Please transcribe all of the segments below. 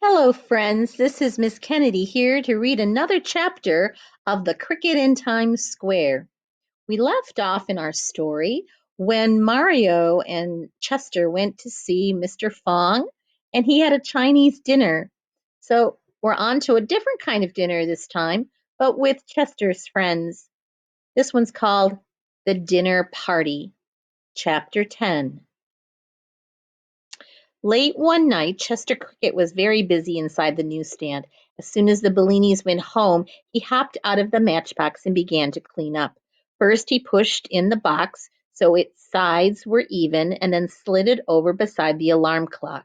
Hello, friends. This is Miss Kennedy here to read another chapter of The Cricket in Times Square. We left off in our story when Mario and Chester went to see Mr. Fong and he had a Chinese dinner. So we're on to a different kind of dinner this time, but with Chester's friends. This one's called The Dinner Party, Chapter 10. Late one night, Chester Cricket was very busy inside the newsstand. As soon as the Bellinis went home, he hopped out of the matchbox and began to clean up. First, he pushed in the box so its sides were even and then slid it over beside the alarm clock.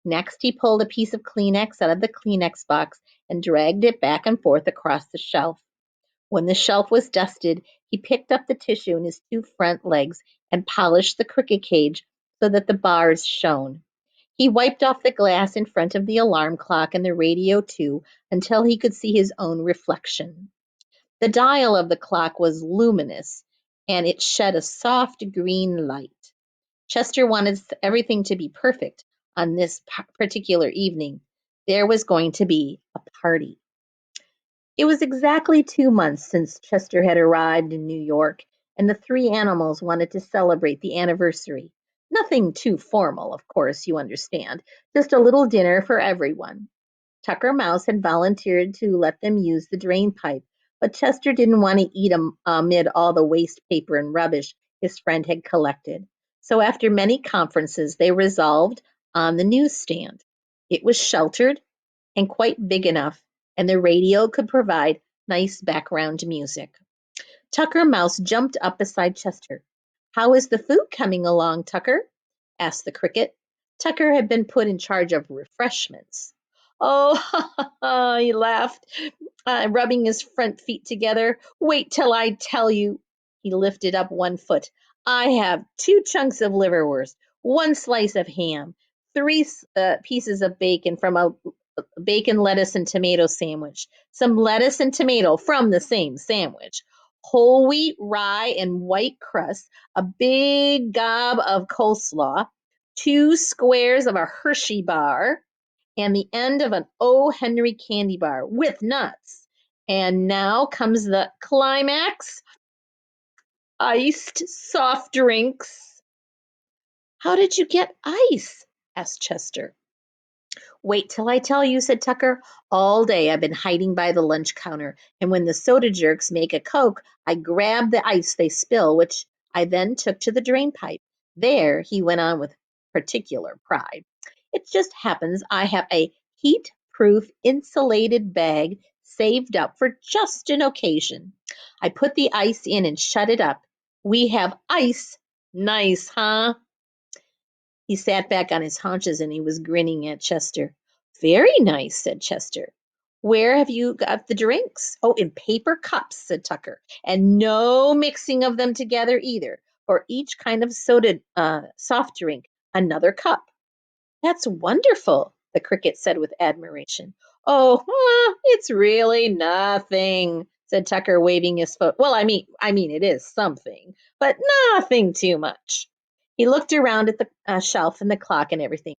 Next, he pulled a piece of Kleenex out of the Kleenex box and dragged it back and forth across the shelf. When the shelf was dusted, he picked up the tissue in his two front legs and polished the cricket cage so that the bars shone. He wiped off the glass in front of the alarm clock and the radio too until he could see his own reflection. The dial of the clock was luminous and it shed a soft green light. Chester wanted everything to be perfect on this particular evening. There was going to be a party. It was exactly 2 months since Chester had arrived in New York, and the three animals wanted to celebrate the anniversary. Nothing too formal, of course, you understand, just a little dinner for everyone. Tucker Mouse had volunteered to let them use the drain pipe, but Chester didn't want to eat amid all the waste paper and rubbish his friend had collected. So after many conferences, they resolved on the newsstand. It was sheltered and quite big enough, and the radio could provide nice background music. Tucker Mouse jumped up beside Chester. "How is the food coming along, Tucker?" asked the cricket. Tucker had been put in charge of refreshments. "Oh," he laughed, rubbing his front feet together. "Wait till I tell you." He lifted up one foot. "I have 2 chunks of liverwurst, 1 slice of ham, three pieces of bacon from a bacon, lettuce, and tomato sandwich, some lettuce and tomato from the same sandwich, whole wheat, rye, and white crust, a big gob of coleslaw, 2 squares of a Hershey bar, and the end of an O. Henry candy bar with nuts. And now comes the climax: iced soft drinks." "How did you get ice?" asked Chester. "Wait till I tell you," said Tucker. "All day I've been hiding by the lunch counter, and when the soda jerks make a Coke, I grab the ice they spill, which I then took to the drain pipe. There," he went on with particular pride, "it just happens I have a heat-proof insulated bag saved up for just an occasion. I put the ice in and shut it up. We have ice. Nice, huh?" He sat back on his haunches and he was grinning at Chester. "Very nice," said Chester. "Where have you got the drinks?" "Oh, in paper cups," said Tucker. "And no mixing of them together either. For each kind of soft drink, another cup." "That's wonderful," the cricket said with admiration. "Oh, it's really nothing," said Tucker, waving his foot. "Well, I mean, it is something, but nothing too much." He looked around at the shelf and the clock and everything.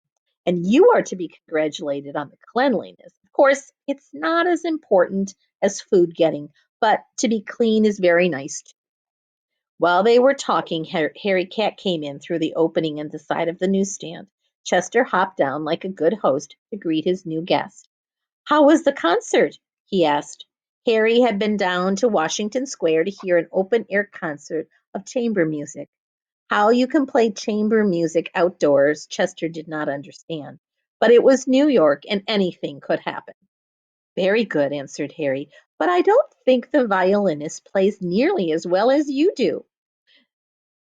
"And you are to be congratulated on the cleanliness. Of course, it's not as important as food getting, but to be clean is very nice." While they were talking, Harry Cat came in through the opening in the side of the newsstand. Chester hopped down like a good host to greet his new guest. "How was the concert?" he asked. Harry had been down to Washington Square to hear an open-air concert of chamber music. How you can play chamber music outdoors, Chester did not understand. But it was New York, and anything could happen. "Very good," answered Harry, "but I don't think the violinist plays nearly as well as you do."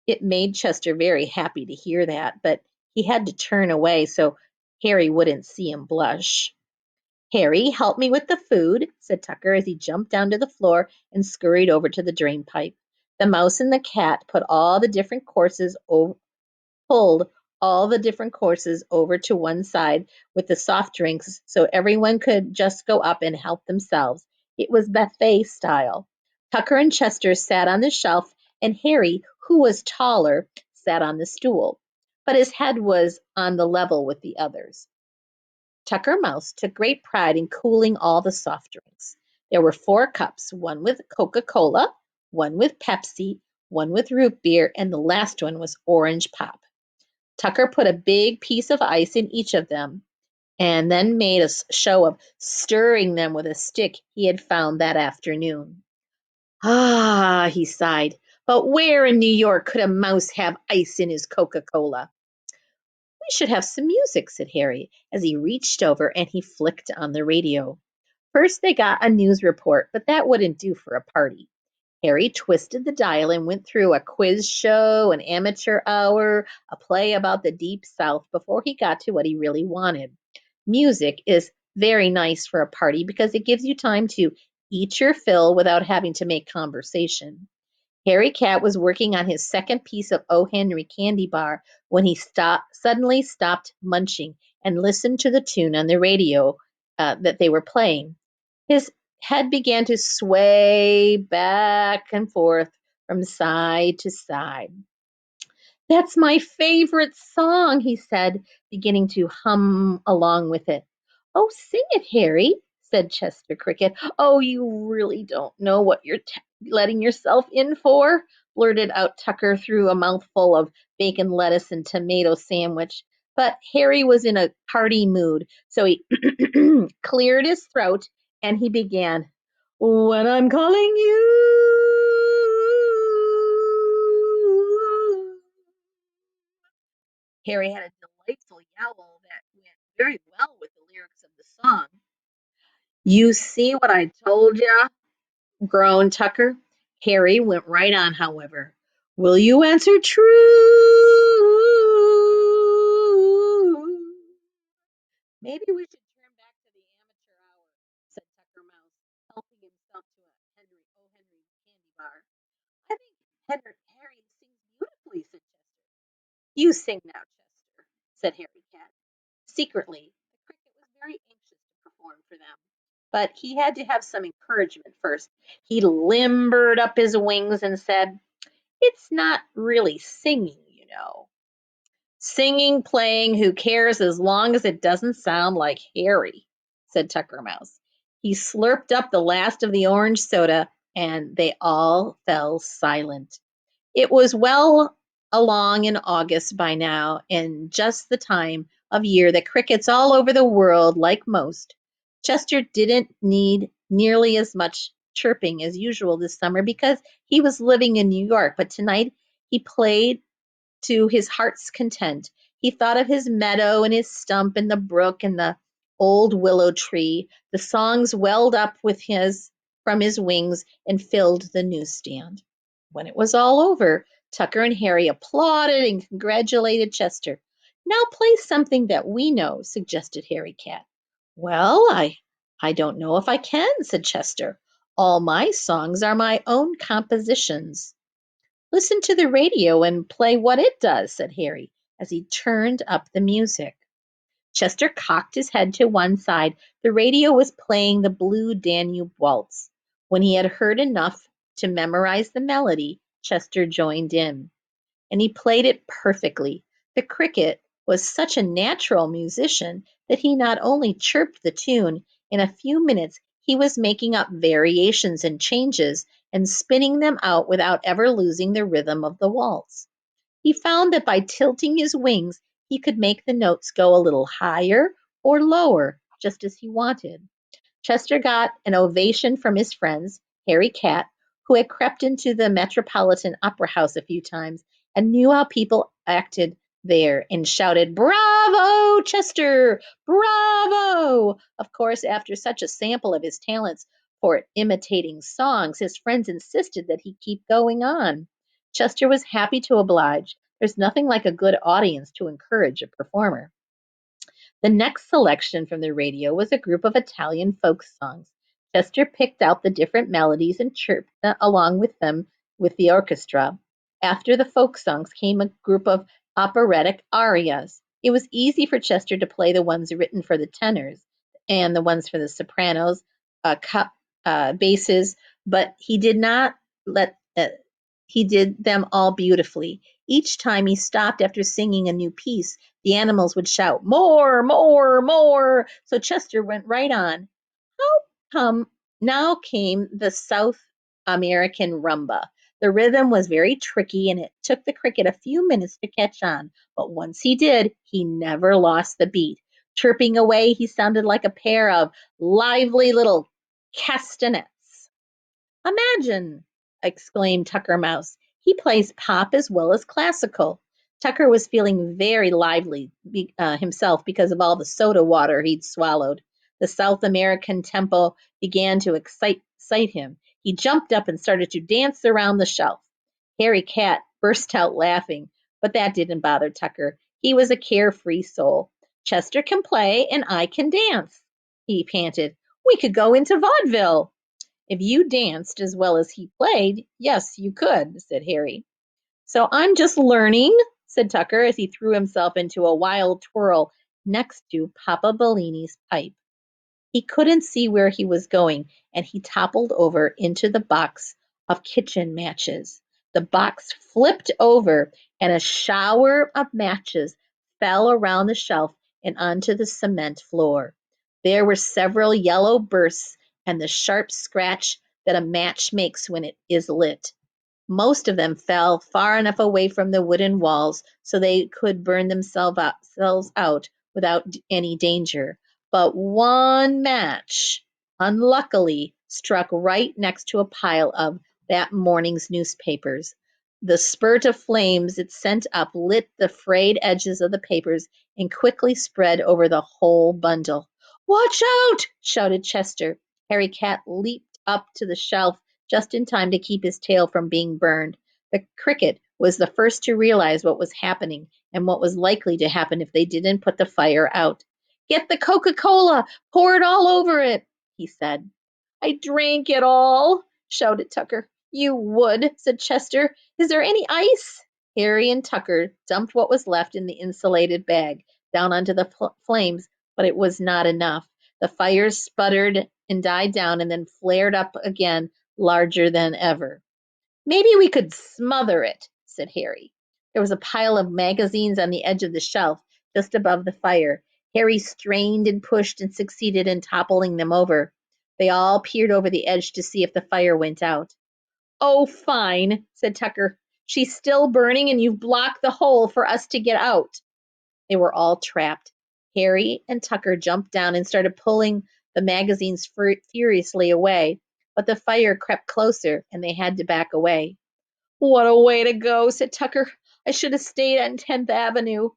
It made Chester very happy to hear that, but he had to turn away so Harry wouldn't see him blush. "Harry, help me with the food," said Tucker as he jumped down to the floor and scurried over to the drain pipe. The mouse and the cat pulled all the different courses over to one side with the soft drinks so everyone could just go up and help themselves. It was buffet style. Tucker and Chester sat on the shelf, and Harry, who was taller, sat on the stool, but his head was on the level with the others. Tucker Mouse took great pride in cooling all the soft drinks. There were 4 cups, one with Coca-Cola, one with Pepsi, one with root beer, and the last one was orange pop. Tucker put a big piece of ice in each of them and then made a show of stirring them with a stick he had found that afternoon. Ah, he sighed, but where in New York could a mouse have ice in his Coca-Cola? We should have some music, said Harry, as he reached over and he flicked on the radio. First, they got a news report, but that wouldn't do for a party. Harry twisted the dial and went through a quiz show, an amateur hour, a play about the Deep South before he got to what he really wanted. Music is very nice for a party because it gives you time to eat your fill without having to make conversation. Harry Cat was working on his second piece of O. Henry candy bar when he suddenly stopped munching and listened to the tune on the radio that they were playing. His head began to sway back and forth from side to side. That's my favorite song, he said, beginning to hum along with it. Oh, sing it, Harry, said Chester Cricket. Oh, you really don't know what you're letting yourself in for, blurted out Tucker through a mouthful of bacon, lettuce, and tomato sandwich. But Harry was in a party mood, so he cleared his throat and he began, When I'm calling you. Harry had a delightful yowl that went very well with the lyrics of the song. You see what I told ya? Groaned Tucker. Harry went right on, however. Will you answer true? Maybe we should turn back to the amateur hour, said Tucker Mouse, helping himself to a Henry candy bar. I think Harry sings beautifully, said Chester. You sing now, Chester, said Harry Cat. Secretly, the cricket was very anxious to perform for them. But he had to have some encouragement first. He limbered up his wings and said, It's not really singing, you know. Singing, playing, who cares as long as it doesn't sound like Harry, said Tucker Mouse. He slurped up the last of the orange soda, and they all fell silent. It was well along in August by now, and just the time of year that crickets all over the world like most. Chester didn't need nearly as much chirping as usual this summer because he was living in New York, but tonight he played to his heart's content. He thought of his meadow and his stump and the brook and the old willow tree. The songs welled up with his from his wings and filled the newsstand. When it was all over, Tucker and Harry applauded and congratulated Chester. Now play something that we know, suggested Harry Cat. Well, I don't know if I can, said Chester. All my songs are my own compositions. Listen to the radio and play what it does, said Harry, as he turned up the music. Chester cocked his head to one side. The radio was playing the Blue Danube Waltz. When he had heard enough to memorize the melody, Chester joined in, and he played it perfectly. The cricket was such a natural musician that he not only chirped the tune, in a few minutes he was making up variations and changes and spinning them out without ever losing the rhythm of the waltz. He found that by tilting his wings he could make the notes go a little higher or lower, just as he wanted. Chester got an ovation from his friends, Harry Cat, who had crept into the Metropolitan Opera House a few times and knew how people acted there and shouted, Bravo, Chester! Bravo! Of course, after such a sample of his talents for imitating songs, his friends insisted that he keep going on. Chester was happy to oblige. There's nothing like a good audience to encourage a performer. The next selection from the radio was a group of Italian folk songs. Chester picked out the different melodies and chirped along with them with the orchestra. After the folk songs came a group of operatic arias. It was easy for Chester to play the ones written for the tenors and the ones for the sopranos, basses, but he did not let he did them all beautifully. Each time he stopped after singing a new piece, the animals would shout, "More, more, more." So Chester went right on. How come now came the South American rumba? The rhythm was very tricky and it took the cricket a few minutes to catch on, but once he did, he never lost the beat. Chirping away, he sounded like a pair of lively little castanets. Imagine, exclaimed Tucker Mouse. He plays pop as well as classical. Tucker was feeling very lively himself because of all the soda water he'd swallowed. The South American tempo began to excite him. He jumped up and started to dance around the shelf. Harry Cat burst out laughing, but that didn't bother Tucker. He was a carefree soul. Chester can play and I can dance, he panted. We could go into vaudeville. If you danced as well as he played, yes, you could, said Harry. So I'm just learning, said Tucker as he threw himself into a wild twirl next to Papa Bellini's pipe. He couldn't see where he was going, and he toppled over into the box of kitchen matches. The box flipped over, and a shower of matches fell around the shelf and onto the cement floor. There were several yellow bursts and the sharp scratch that a match makes when it is lit. Most of them fell far enough away from the wooden walls so they could burn themselves out without any danger. But one match, unluckily, struck right next to a pile of that morning's newspapers. The spurt of flames it sent up lit the frayed edges of the papers and quickly spread over the whole bundle. "Watch out!" shouted Chester. Harry Cat leaped up to the shelf just in time to keep his tail from being burned. The cricket was the first to realize what was happening and what was likely to happen if they didn't put the fire out. "Get the Coca-Cola! Pour it all over it!" he said. "I drank it all!" shouted Tucker. "You would," said Chester. "Is there any ice?" Harry and Tucker dumped what was left in the insulated bag down onto the flames, but it was not enough. The fire sputtered and died down and then flared up again larger than ever. "Maybe we could smother it," said Harry. There was a pile of magazines on the edge of the shelf just above the fire. Harry strained and pushed and succeeded in toppling them over. They all peered over the edge to see if the fire went out. "Oh, fine," said Tucker. "She's still burning and you've blocked the hole for us to get out." They were all trapped. Harry and Tucker jumped down and started pulling the magazines furiously away, but the fire crept closer and they had to back away. "What a way to go," said Tucker. "I should have stayed on 10th Avenue."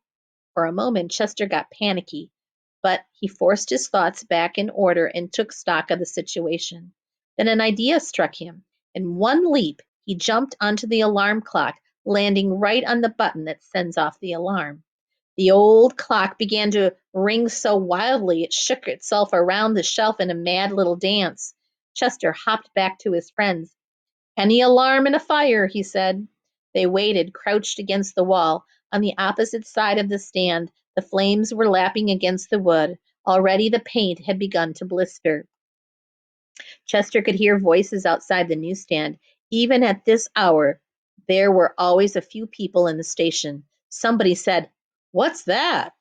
For a moment, Chester got panicky, but he forced his thoughts back in order and took stock of the situation. Then an idea struck him. In one leap, he jumped onto the alarm clock, landing right on the button that sends off the alarm. The old clock began to ring so wildly it shook itself around the shelf in a mad little dance. Chester hopped back to his friends. "Any alarm in a fire," he said. They waited, crouched against the wall. On the opposite side of the stand, the flames were lapping against the wood. Already the paint had begun to blister. Chester could hear voices outside the newsstand. Even at this hour, there were always a few people in the station. Somebody said, "What's that?"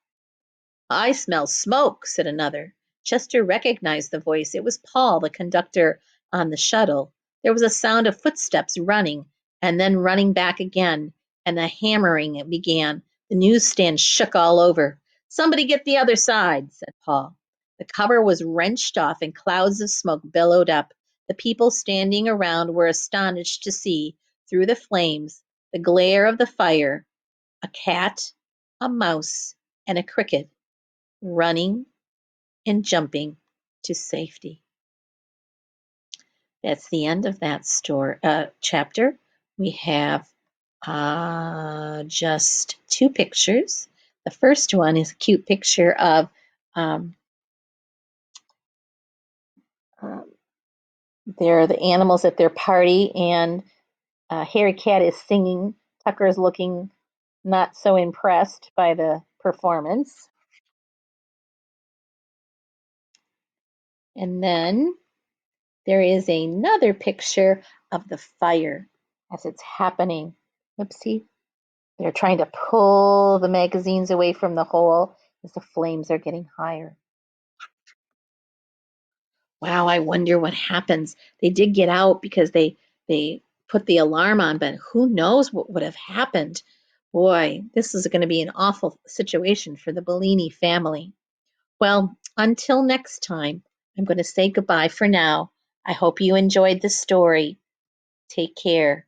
"I smell smoke," said another. Chester recognized the voice. It was Paul, the conductor on the shuttle. There was a sound of footsteps running and then running back again, and a hammering began. The newsstand shook all over. "Somebody get the other side," said Paul. The cover was wrenched off and clouds of smoke billowed up. The people standing around were astonished to see, through the flames, the glare of the fire, a cat, a mouse, and a cricket running and jumping to safety. That's the end of that chapter. We have just two pictures. The first one is a cute picture of um, uh, they're the animals at their party, and Harry Cat is singing. Tucker is looking not so impressed by the performance. And then there is another picture of the fire as it's happening. Oopsie. They're trying to pull the magazines away from the hole as the flames are getting higher. Wow, I wonder what happens. They did get out because they put the alarm on, but who knows what would have happened. Boy, this is going to be an awful situation for the Bellini family. Well, until next time, I'm going to say goodbye for now. I hope you enjoyed the story. Take care.